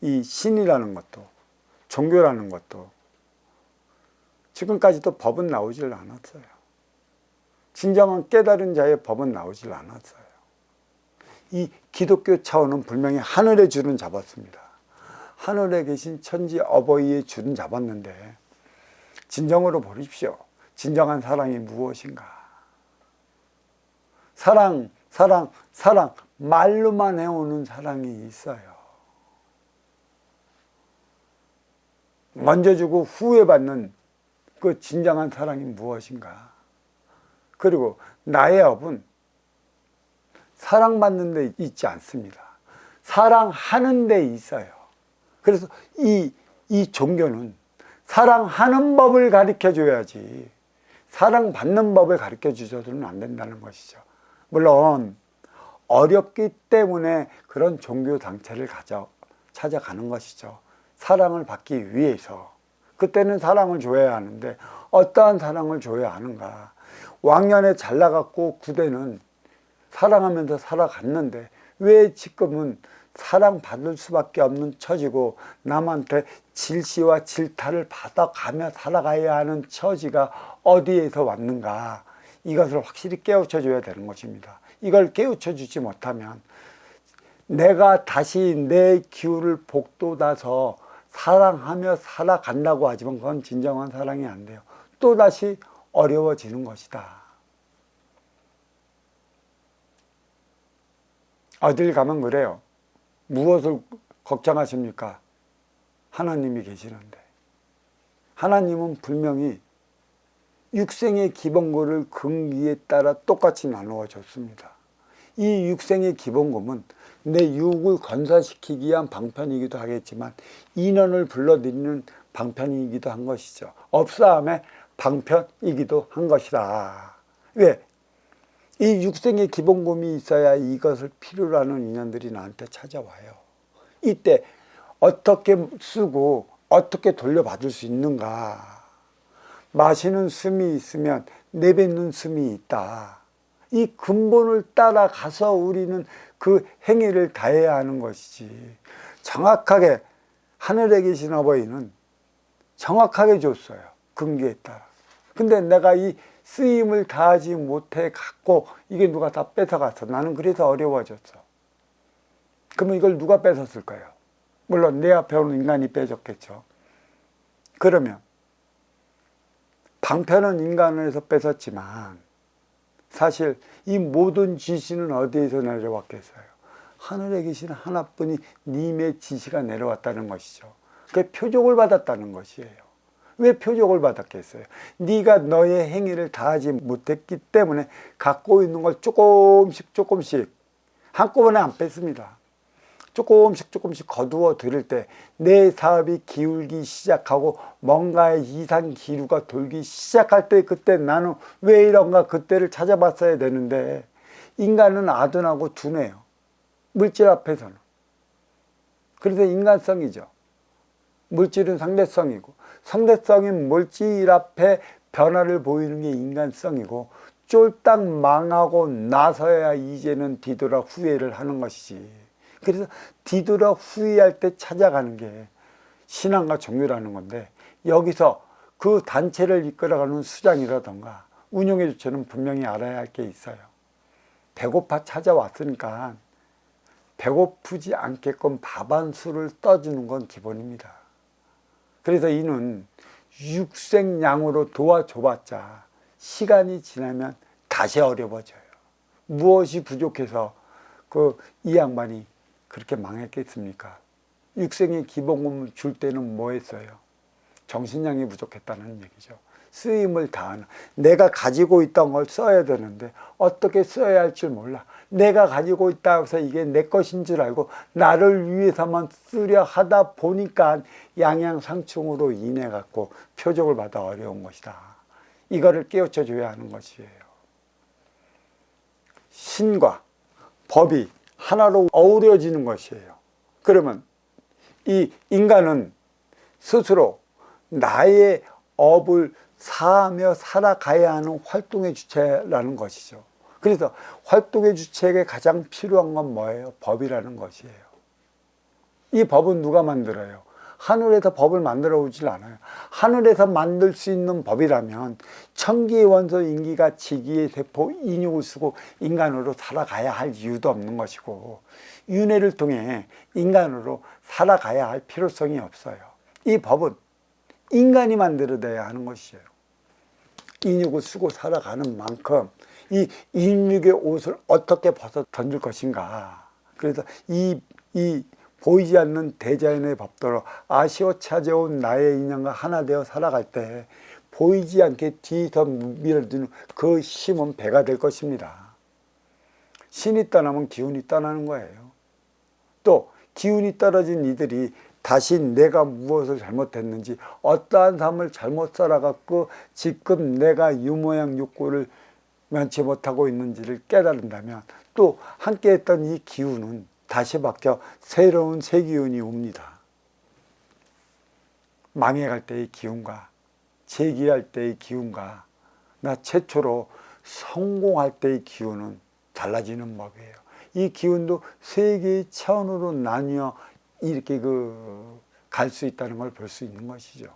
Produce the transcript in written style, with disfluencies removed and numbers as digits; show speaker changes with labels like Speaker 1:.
Speaker 1: 이 신이라는 것도, 종교라는 것도 지금까지도 법은 나오질 않았어요. 진정한 깨달은 자의 법은 나오질 않았어요. 이 기독교 차원은 분명히 하늘의 줄은 잡았습니다. 하늘에 계신 천지 어버이의 줄은 잡았는데 진정으로 보십시오. 진정한 사랑이 무엇인가? 사랑, 사랑, 사랑, 말로만 해오는 사랑이 있어요. 먼저 주고 후회 받는 그 진정한 사랑이 무엇인가? 그리고 나의 업은 사랑받는 데 있지 않습니다. 사랑하는 데 있어요. 그래서 이 종교는 사랑하는 법을 가르쳐 줘야지 사랑받는 법을 가르쳐 주셔서는 안 된다는 것이죠. 물론 어렵기 때문에 그런 종교 단체를 찾아가는 것이죠. 사랑을 받기 위해서. 그때는 사랑을 줘야 하는데 어떠한 사랑을 줘야 하는가. 왕년에 잘 나갔고 구대는 사랑하면서 살아갔는데 왜 지금은 사랑받을 수밖에 없는 처지고 남한테 질시와 질타를 받아가며 살아가야 하는 처지가 어디에서 왔는가. 이것을 확실히 깨우쳐 줘야 되는 것입니다. 이걸 깨우쳐 주지 못하면 내가 다시 내 기운을 북돋아서 사랑하며 살아간다고 하지만 그건 진정한 사랑이 안 돼요. 또다시 어려워지는 것이다. 어딜 가면 그래요. 무엇을 걱정하십니까? 하나님이 계시는데. 하나님은 분명히 육생의 기본고를 근기에 따라 똑같이 나누어 줬습니다. 이 육생의 기본고는 내 육을 건사시키기 위한 방편이기도 하겠지만 인원을 불러들이는 방편이기도 한 것이죠. 업사함의 방편이기도 한 것이다. 왜? 이 육생의 기본금이 있어야 이것을 필요로 하는 인연들이 나한테 찾아와요. 이때 어떻게 쓰고 어떻게 돌려받을 수 있는가. 마시는 숨이 있으면 내뱉는 숨이 있다. 이 근본을 따라가서 우리는 그 행위를 다해야 하는 것이지. 정확하게 하늘에 계신 어버이는 정확하게 줬어요. 근기에 따라. 근데 내가 이 쓰임을 다하지 못해 갖고 이게 누가 다 뺏어갔어. 나는 그래서 어려워졌어. 그러면 이걸 누가 뺏었을까요? 물론 내 앞에 오는 인간이 뺏었겠죠. 그러면 방편은 인간에서 뺏었지만 사실 이 모든 지시는 어디에서 내려왔겠어요? 하늘에 계신 하나뿐이 님의 지시가 내려왔다는 것이죠. 그게 표적을 받았다는 것이에요. 왜 표적을 받았겠어요? 네가 너의 행위를 다하지 못했기 때문에 갖고 있는 걸 조금씩 한꺼번에 안 뺐습니다. 조금씩 거두어 들일 때 내 사업이 기울기 시작하고 뭔가의 이상 기류가 돌기 시작할 때 그때 나는 왜 이런가 그때를 찾아봤어야 되는데 인간은 아둔하고 둔해요. 물질 앞에서는. 그래서 인간성이죠. 물질은 상대성이고 상대성인 물질 앞에 변화를 보이는 게 인간성이고 쫄딱 망하고 나서야 이제는 뒤돌아 후회를 하는 것이지. 그래서 뒤돌아 후회할 때 찾아가는 게 신앙과 종교라는 건데 여기서 그 단체를 이끌어가는 수장이라던가 운영의 주체는 분명히 알아야 할 게 있어요. 배고파 찾아왔으니까 배고프지 않게끔 밥 한 술을 떠주는 건 기본입니다. 그래서 이는 육생양으로 도와줘봤자 시간이 지나면 다시 어려워져요. 무엇이 부족해서 이 양반이 그렇게 망했겠습니까? 육생의 기본금을 줄 때는 뭐 했어요? 정신량이 부족했다는 얘기죠. 쓰임을 다하는, 내가 가지고 있던 걸 써야 되는데 어떻게 써야 할 줄 몰라. 내가 가지고 있다고 해서 이게 내 것인 줄 알고 나를 위해서만 쓰려 하다 보니까 양양상충으로 인해 갖고 표적을 받아 어려운 것이다. 이거를 깨우쳐 줘야 하는 것이에요. 신과 법이 하나로 어우러지는 것이에요. 그러면 이 인간은 스스로 나의 업을 사하며 살아가야 하는 활동의 주체라는 것이죠. 그래서 활동의 주체에게 가장 필요한 건 뭐예요? 법이라는 것이에요. 이 법은 누가 만들어요? 하늘에서 법을 만들어 오질 않아요. 하늘에서 만들 수 있는 법이라면 천기의 원소 인기가 지기의 세포 인육을 쓰고 인간으로 살아가야 할 이유도 없는 것이고, 윤회를 통해 인간으로 살아가야 할 필요성이 없어요. 이 법은 인간이 만들어내야 하는 것이에요. 인육을 쓰고 살아가는 만큼 이 인육의 옷을 어떻게 벗어 던질 것인가. 그래서 이 보이지 않는 대자연의 법도로 아쉬워 찾아온 나의 인연과 하나 되어 살아갈 때 보이지 않게 뒤에서 밀어주는 그 힘은 배가 될 것입니다. 신이 떠나면 기운이 떠나는 거예요. 또 기운이 떨어진 이들이 다시 내가 무엇을 잘못했는지, 어떠한 삶을 잘못 살아갔고 지금 내가 유모양 욕구를 면치 못하고 있는지를 깨달은다면 또 함께 했던 이 기운은 다시 바뀌어 새로운 새 기운이 옵니다. 망해갈 때의 기운과 재기할 때의 기운과 나 최초로 성공할 때의 기운은 달라지는 법이에요. 이 기운도 세 개의 차원으로 나뉘어 이렇게 갈 수 있다는 걸 볼 수 있는 것이죠.